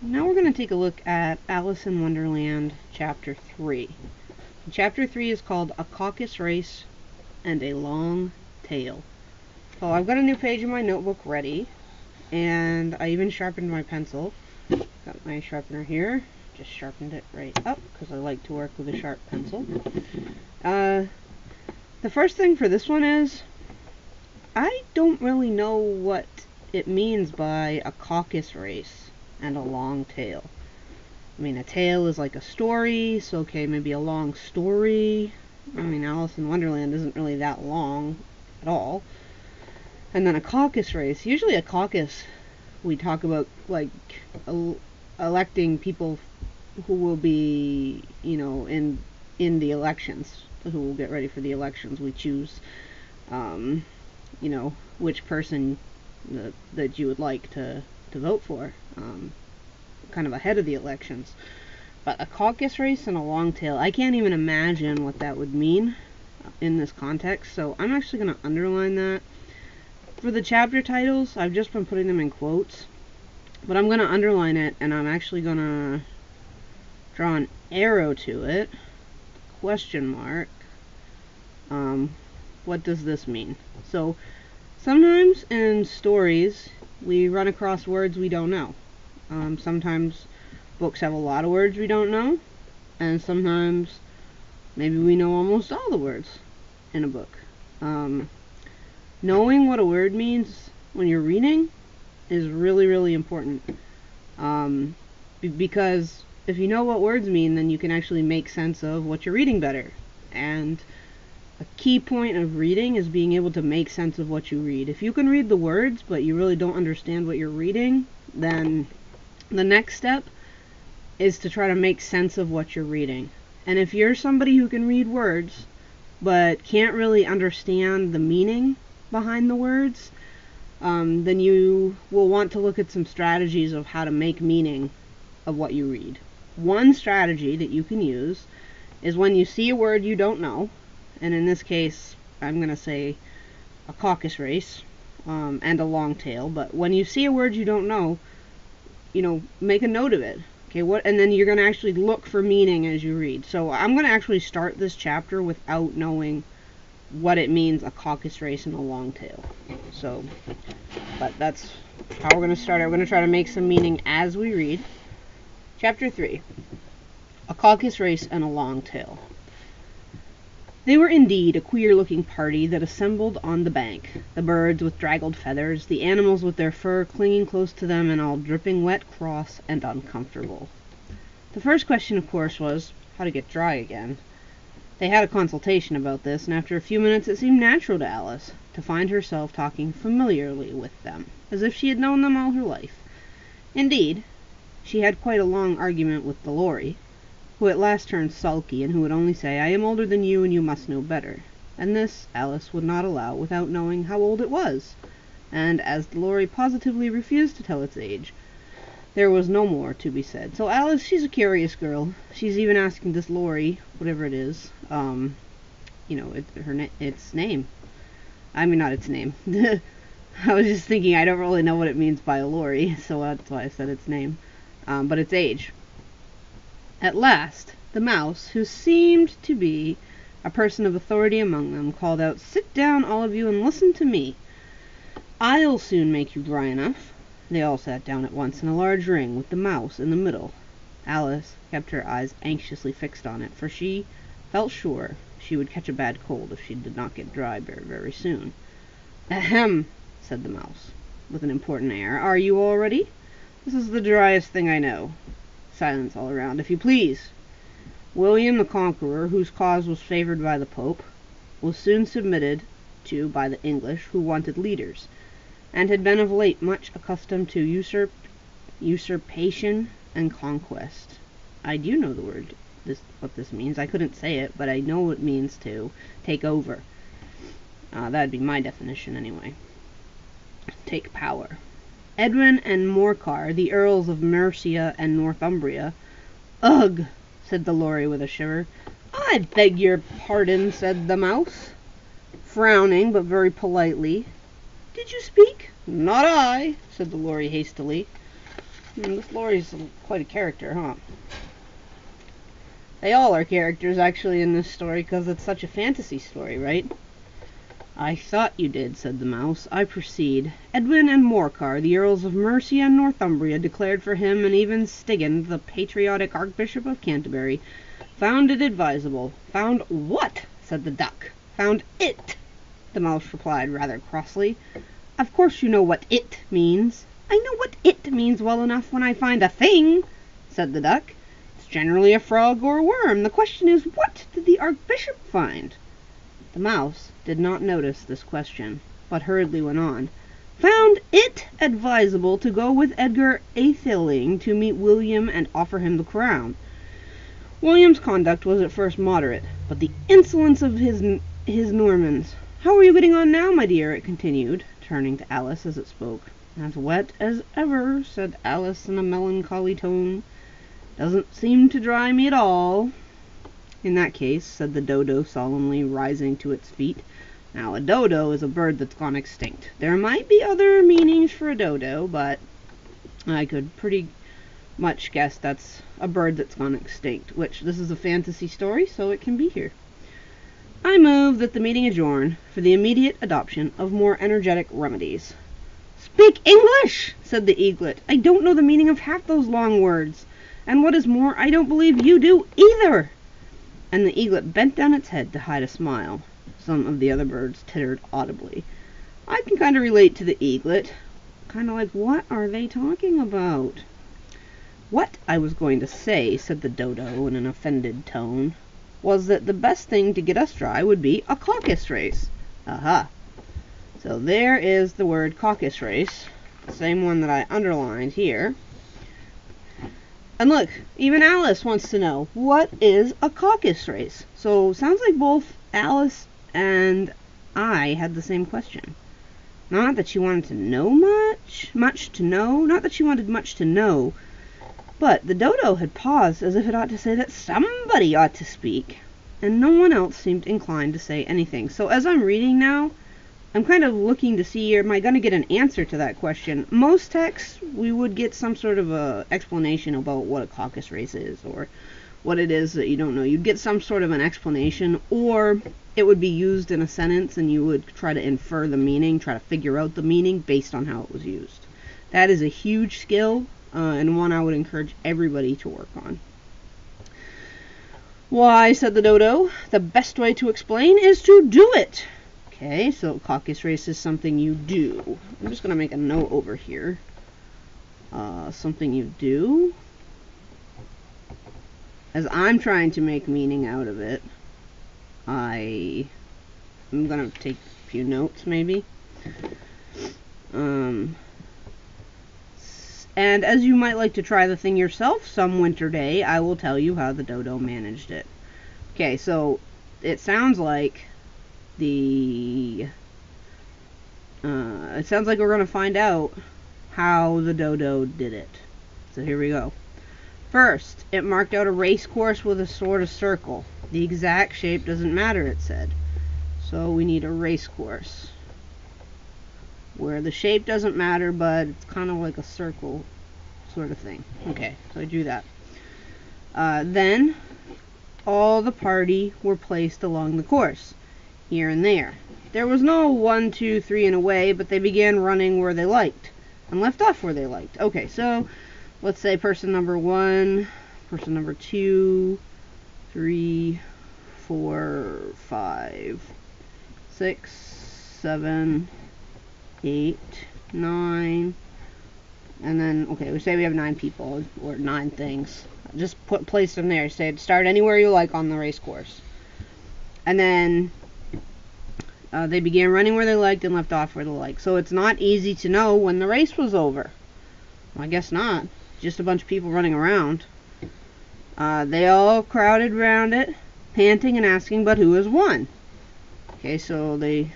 Now we're going to take a look at Alice in Wonderland Chapter 3. Chapter 3 is called A Caucus Race and a Long Tail. So I've got a new page in my notebook ready, and I even sharpened my pencil. Got my sharpener here. Just sharpened it right up because I like to work with a sharp pencil. The first thing for this one is, I don't really know what it means by a caucus race and a long tail. I mean, a tale is like a story, so okay, maybe a long story. I mean, Alice in Wonderland isn't really that long at all. And then a caucus race. Usually a caucus, we talk about, like, electing people who will be, you know, in the elections, who will get ready for the elections. We choose, you know, which person that you would like to vote for, kind of ahead of the elections. But a caucus race and a long tail, I can't even imagine what that would mean in this context, so I'm actually going to underline that. For the chapter titles, I've just been putting them in quotes, but I'm going to underline it, and I'm actually going to draw an arrow to it, question mark. What does this mean? So sometimes in stories we run across words we don't know. Sometimes books have a lot of words we don't know, and sometimes maybe we know almost all the words in a book. Knowing what a word means when you're reading is really, really important. Because if you know what words mean, then you can actually make sense of what you're reading better. And a key point of reading is being able to make sense of what you read. If you can read the words, but you really don't understand what you're reading, then the next step is to try to make sense of what you're reading. And if you're somebody who can read words, but can't really understand the meaning behind the words, then you will want to look at some strategies of how to make meaning of what you read. One strategy that you can use is when you see a word you don't know, and in this case, I'm going to say a caucus race, and a long tail, but when you see a word you don't know, you know, make a note of it. Okay, and then you're going to actually look for meaning as you read. So I'm going to actually start this chapter without knowing what it means, a caucus race and a long tail. So, but that's how we're going to start. We're going to try to make some meaning as we read. Chapter 3, A Caucus Race and a Long Tail. They were indeed a queer-looking party that assembled on the bank, the birds with draggled feathers, the animals with their fur clinging close to them and all dripping wet, cross, and uncomfortable. The first question, of course, was how to get dry again. They had a consultation about this, and after a few minutes it seemed natural to Alice to find herself talking familiarly with them, as if she had known them all her life. Indeed, she had quite a long argument with the Lorry, who at last turned sulky, and who would only say, "I am older than you, and you must know better." And this Alice would not allow without knowing how old it was, and as the Lorry positively refused to tell its age, there was no more to be said. So Alice, she's a curious girl. She's even asking this Lorry, whatever it is, you know, its name. I mean, not its name. I was just thinking, I don't really know what it means by a Lorry, so that's why I said its name. But its age. At last, the mouse, who seemed to be a person of authority among them, called out, "Sit down, all of you, and listen to me. I'll soon make you dry enough." They all sat down at once in a large ring, with the mouse in the middle. Alice kept her eyes anxiously fixed on it, for she felt sure she would catch a bad cold if she did not get dry very, very soon. "Ahem," said the mouse, with an important air. "Are you all ready? This is the driest thing I know." Silence all around. "If you please." William the Conqueror, whose cause was favored by the Pope, was soon submitted to by the English, who wanted leaders, and had been of late much accustomed to usurpation and conquest. I do know the word, what this means. I couldn't say it, but I know what it means to take over. That'd be my definition anyway. Take power. Edwin and Morcar, the Earls of Mercia and Northumbria. "Ugh!" said the Lorry with a shiver. "I beg your pardon," said the mouse, frowning but very politely. "Did you speak?" "Not I," said the Lorry hastily. This Laurie's quite a character, huh? They all are characters, actually, in this story, because it's such a fantasy story, right? I thought you did, said the mouse. I proceed. Edwin and Morcar, the Earls of Mercia and Northumbria, declared for him, and even Stigand, the patriotic Archbishop of Canterbury, found it advisable. Found what? Said the duck. Found it, the mouse replied rather crossly. Of course you know what it means. I know what it means well enough when I find a thing, said the duck. It's generally a frog or a worm. The question is, what did the Archbishop find? The mouse did not notice this question, but hurriedly went on. Found it advisable to go with Edgar Atheling to meet William and offer him the crown. William's conduct was at first moderate, but the insolence of his Normans. How are you getting on now, my dear? It continued, turning to Alice as it spoke. As wet as ever, said Alice in a melancholy tone. Doesn't seem to dry me at all. In that case, said the dodo solemnly, rising to its feet. Now, a dodo is a bird that's gone extinct. There might be other meanings for a dodo, but I could pretty much guess that's a bird that's gone extinct, which this is a fantasy story, so it can be here. I move that the meeting adjourn for the immediate adoption of more energetic remedies. Speak English, said the eaglet. I don't know the meaning of half those long words. And what is more, I don't believe you do either. And the eaglet bent down its head to hide a smile. Some of the other birds tittered audibly. I can kind of relate to the eaglet. Kind of like, what are they talking about? What I was going to say, said the dodo in an offended tone, was that the best thing to get us dry would be a caucus race. Aha. So there is the word caucus race, the same one that I underlined here. And look, even Alice wants to know, what is a caucus race? So sounds like both Alice and I had the same question. Not that she wanted to know much to know, not that she wanted much to know, but the dodo had paused as if it ought to say that somebody ought to speak, and no one else seemed inclined to say anything. So as I'm reading now, I'm kind of looking to see, am I going to get an answer to that question? Most texts, we would get some sort of a explanation about what a caucus race is, or what it is that you don't know. You'd get some sort of an explanation, or it would be used in a sentence, and you would try to infer the meaning, try to figure out the meaning based on how it was used. That is a huge skill, and one I would encourage everybody to work on. Why, said the dodo, the best way to explain is to do it. Okay, so caucus race is something you do. I'm just going to make a note over here. Something you do. As I'm trying to make meaning out of it, I'm going to take a few notes, maybe. And as you might like to try the thing yourself some winter day, I will tell you how the dodo managed it. Okay, so it sounds like it sounds like we're going to find out how the dodo did it. So here we go. First, it marked out a race course with a sort of circle. The exact shape doesn't matter, it said. So we need a race course where the shape doesn't matter, but it's kind of like a circle sort of thing. Okay, so I drew that. Then all the party were placed along the course, here and there. There was no 1, 2, 3 and away, but they began running where they liked and left off where they liked. Okay, so let's say person number 1, person number 2, 3, 4, 5, 6, 7, 8, 9, and then, okay, we say we have 9 people, or 9 things. Just place them there. Say start anywhere you like on the race course. And then they began running where they liked and left off where they liked. So it's not easy to know when the race was over. Well, I guess not. Just a bunch of people running around. They all crowded around it, panting and asking, but who has won? Okay, so they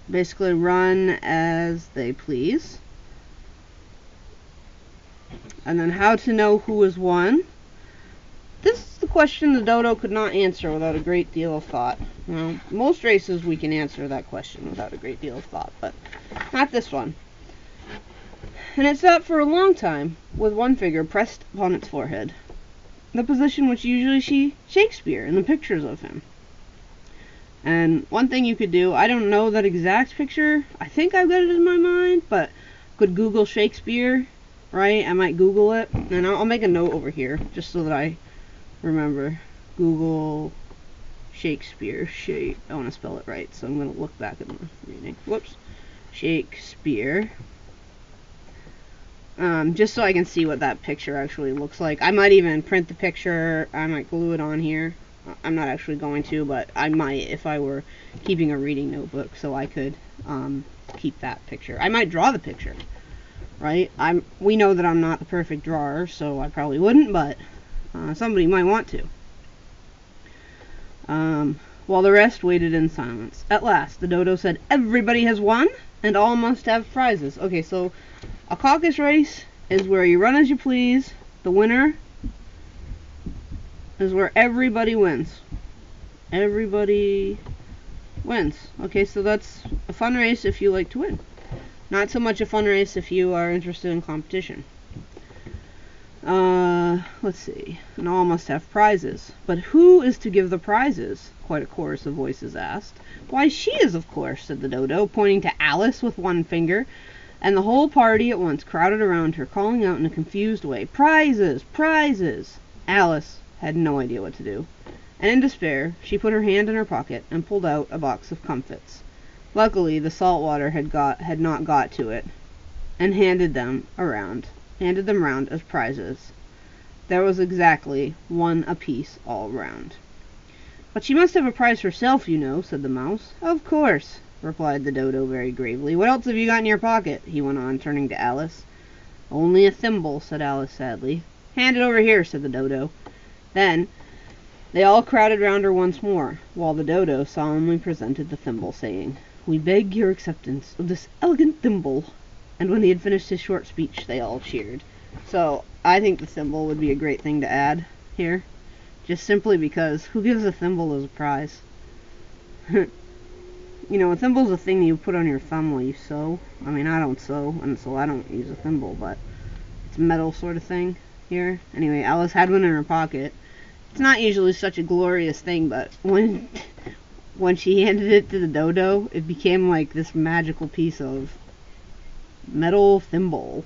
basically run as they please. And then how to know who has won? This is the question the dodo could not answer without a great deal of thought. Well, most races we can answer that question without a great deal of thought, but not this one. and it sat for a long time, with one finger pressed upon its forehead, the position which usually see Shakespeare in the pictures of him. And one thing you could do, I don't know that exact picture, I think I've got it in my mind, but could Google Shakespeare, right? I might Google it, and I'll make a note over here, just so that I remember. Google Shakespeare, I want to spell it right, so I'm going to look back at the reading. Whoops. Shakespeare. Just so I can see what that picture actually looks like. I might even print the picture, I might glue it on here. I'm not actually going to, but I might if I were keeping a reading notebook, so I could keep that picture. I might draw the picture, right? We know that I'm not the perfect drawer, so I probably wouldn't, but somebody might want to. While the rest waited in silence. At last, the dodo said, "Everybody has won, and all must have prizes." Okay, so a caucus race is where you run as you please. The winner is where everybody wins. Everybody wins. Okay, so that's a fun race if you like to win. Not so much a fun race if you are interested in competition. Let's see. And all must have prizes. But who is to give the prizes? Quite a chorus of voices asked. Why, she is, of course, said the dodo, pointing to Alice with one finger. And the whole party at once crowded around her, calling out in a confused way, "Prizes! Prizes!" Alice had no idea what to do, and in despair she put her hand in her pocket and pulled out a box of comfits. Luckily the salt water had not got to it, and handed them round as prizes. There was exactly one apiece all round. "But she must have a prize herself, you know," said the mouse. "Of course," replied the dodo very gravely. "What else have you got in your pocket?" he went on, turning to Alice. "Only a thimble," said Alice sadly. "Hand it over here," said the dodo. Then they all crowded round her once more, while the dodo solemnly presented the thimble, saying, "We beg your acceptance of this elegant thimble." And when he had finished his short speech, they all cheered. So I think the thimble would be a great thing to add here, just simply because who gives a thimble as a prize? You know, a thimble's a thing you put on your thumb while you sew. I mean, I don't sew, and so I don't use a thimble, but it's a metal sort of thing here. Anyway, Alice had one in her pocket. It's not usually such a glorious thing, but when she handed it to the dodo, it became like this magical piece of metal thimble.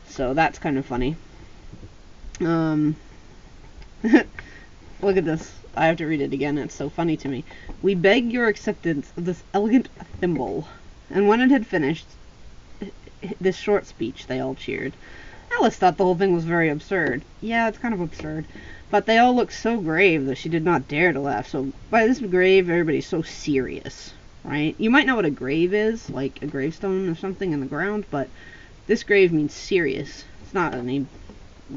So that's kind of funny. Look at this. I have to read it again. It's so funny to me. "We beg your acceptance of this elegant thimble." And when it had finished this short speech, they all cheered. Alice thought the whole thing was very absurd. Yeah, it's kind of absurd. But they all looked so grave that she did not dare to laugh. So by this grave, everybody's so serious, right? You might know what a grave is, like a gravestone or something in the ground, but this grave means serious. It's not any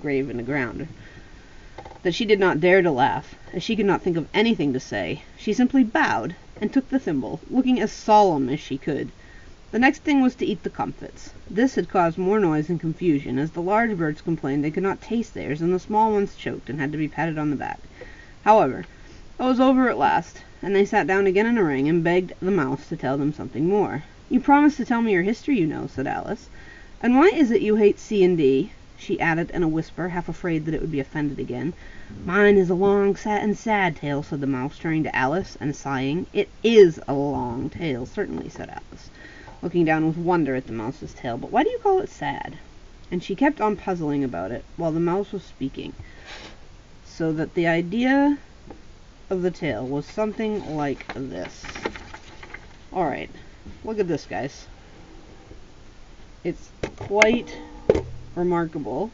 grave in the ground. That she did not dare to laugh, as she could not think of anything to say. She simply bowed and took the thimble, looking as solemn as she could. The next thing was to eat the comfits. This had caused more noise and confusion, as the large birds complained they could not taste theirs, and the small ones choked and had to be patted on the back. However, it was over at last, and they sat down again in a ring and begged the mouse to tell them something more. "You promised to tell me your history, you know," said Alice. "And why is it you hate C and D?" she added in a whisper, half afraid that it would be offended again. "Mine is a long and sad tale," said the mouse, turning to Alice and sighing. "It is a long tale, certainly," said Alice, looking down with wonder at the mouse's tail. "But why do you call it sad?" And she kept on puzzling about it while the mouse was speaking, so that the idea of the tale was something like this. Alright, look at this, guys. It's quite remarkable.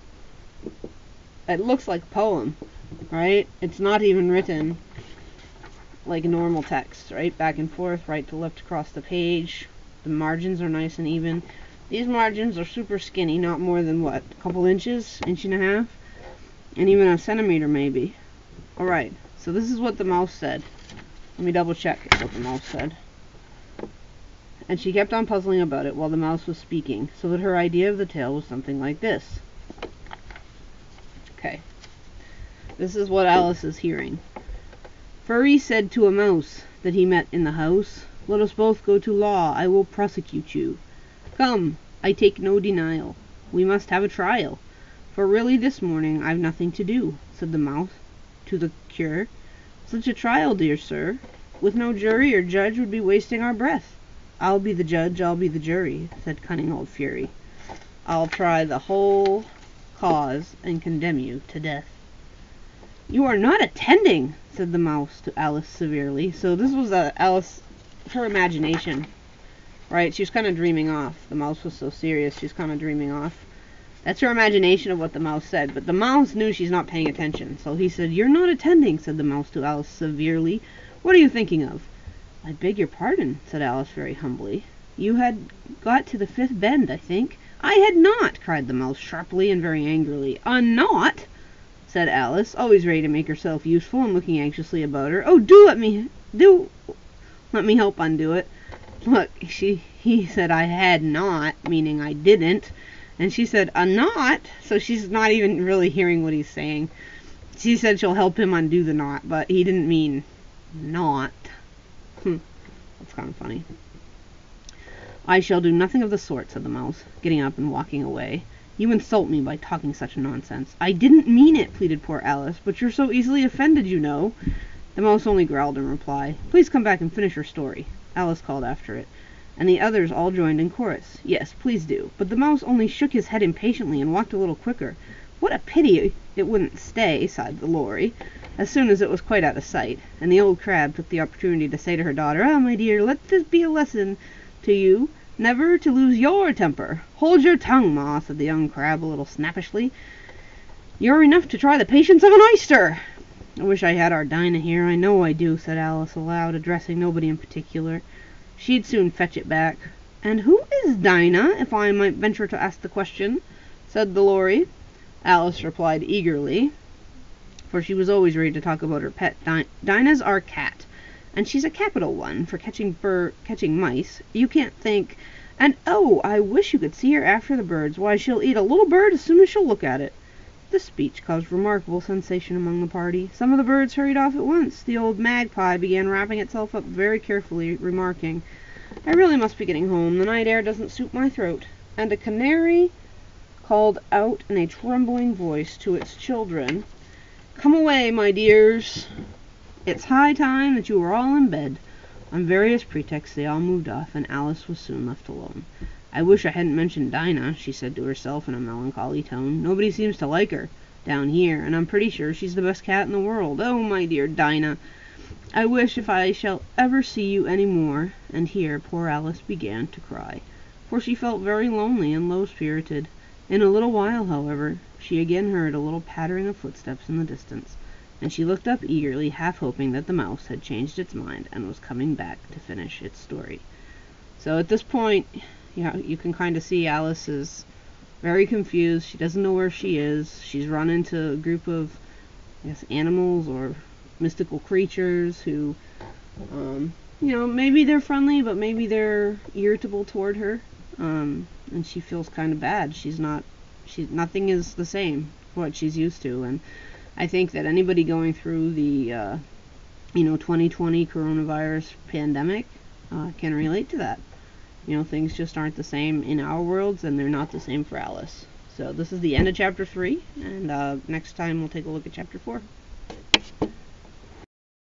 It looks like a poem, right? It's not even written like a normal text, right? Back and forth, right to left across the page. The margins are nice and even. These margins are super skinny, not more than what? A couple inches? Inch and a half? And even a centimeter maybe. Alright, so this is what the mouse said. Let me double check what the mouse said. And she kept on puzzling about it while the mouse was speaking, so that her idea of the tale was something like this. Okay. This is what Alice is hearing. "Furry said to a mouse that he met in the house, 'Let us both go to law, I will prosecute you. Come, I take no denial. We must have a trial. For really this morning I've nothing to do, said the mouse to the cure. Such a trial, dear sir, with no jury or judge would be wasting our breath. I'll be the judge, I'll be the jury, said cunning old Fury. I'll try the whole cause and condemn you to death. You are not attending, said the mouse to Alice severely. So this was Alice, her imagination, right? She was kind of dreaming off. The mouse was so serious, she was kind of dreaming off. That's her imagination of what the mouse said, but the mouse knew she's not paying attention. So he said, You're not attending, said the mouse to Alice severely. What are you thinking of? I beg your pardon, said Alice very humbly. You had got to the fifth bend, I think. I had not, cried the mouse sharply and very angrily. Not? Said Alice, always ready to make herself useful and looking anxiously about her. Oh, do let me help undo it. Look, he said I had not, meaning I didn't. And she said, not? So she's not even really hearing what he's saying. She said she'll help him undo the knot, but he didn't mean not. That's kind of funny. I shall do nothing of the sort, said the mouse, getting up and walking away. You insult me by talking such nonsense. I didn't mean it, pleaded poor Alice, but you're so easily offended, you know. The mouse only growled in reply. Please come back and finish your story, Alice called after it. And the others all joined in chorus. Yes, please do. But the mouse only shook his head impatiently and walked a little quicker. What a pity it wouldn't stay, sighed the Lory, as soon as it was quite out of sight. And the old crab took the opportunity to say to her daughter, my dear, let this be a lesson to you, never to lose your temper. Hold your tongue, Ma, said the young crab a little snappishly. You're enough to try the patience of an oyster. I wish I had our Dinah here, I know I do, said Alice aloud, addressing nobody in particular. She'd soon fetch it back. And who is Dinah, if I might venture to ask the question? Said the Lory. Alice replied eagerly, for she was always ready to talk about her pet. Dinah's our cat, and she's a capital one for catching mice. You can't think. And oh, I wish you could see her after the birds. Why, she'll eat a little bird as soon as she'll look at it. This speech caused remarkable sensation among the party. Some of the birds hurried off at once. The old magpie began wrapping itself up very carefully, remarking, I really must be getting home. The night air doesn't suit my throat. And a canary called out in a trembling voice to its children, Come away, my dears. It's high time that you were all in bed. On various pretexts they all moved off, and Alice was soon left alone. I wish I hadn't mentioned Dinah, she said to herself in a melancholy tone. Nobody seems to like her down here, and I'm pretty sure she's the best cat in the world. Oh, my dear Dinah, I wish if I shall ever see you any more. And here poor Alice began to cry, for she felt very lonely and low-spirited. In a little while, however, she again heard a little pattering of footsteps in the distance, and she looked up eagerly, half hoping that the mouse had changed its mind and was coming back to finish its story. So at this point, you can kind of see Alice is very confused. She doesn't know where she is. She's run into a group of, animals or mystical creatures who, maybe they're friendly, but maybe they're irritable toward her. And she feels kind of bad. Nothing is the same what she's used to. And I think that anybody going through the, 2020 coronavirus pandemic can relate to that. Things just aren't the same in our worlds, and they're not the same for Alice. So this is the end of chapter 3, and next time we'll take a look at chapter 4.